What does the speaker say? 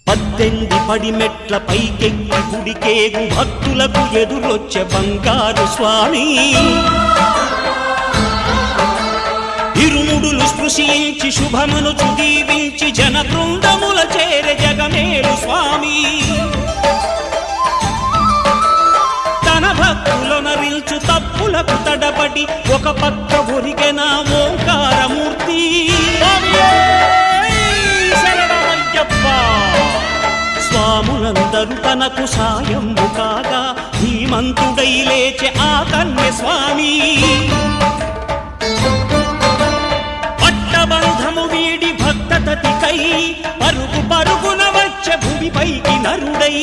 18 పడిమెట్ల పైకెక్కి గుడికేగు భక్తులకు ఎదురొచ్చే బంగారు స్వామి ఇరుముడులు స్పృశించి శుభమనుచు దీవించి జన బృందముల చేరే జగమేలు స్వామి తన భక్తులనరిల్చు తప్పులకు తడబడి ఒక పక్క ఒరిగెన ఓంకారమూర్తి స్వాములందరూ తనకు సాయము కాగా ధీమంతుడై లేచే ఆ కన్య స్వామి పట్టబంధము వీడి భక్తతతికై పరుగు పరుగున వచ్చే భూమిపైకి నరుడై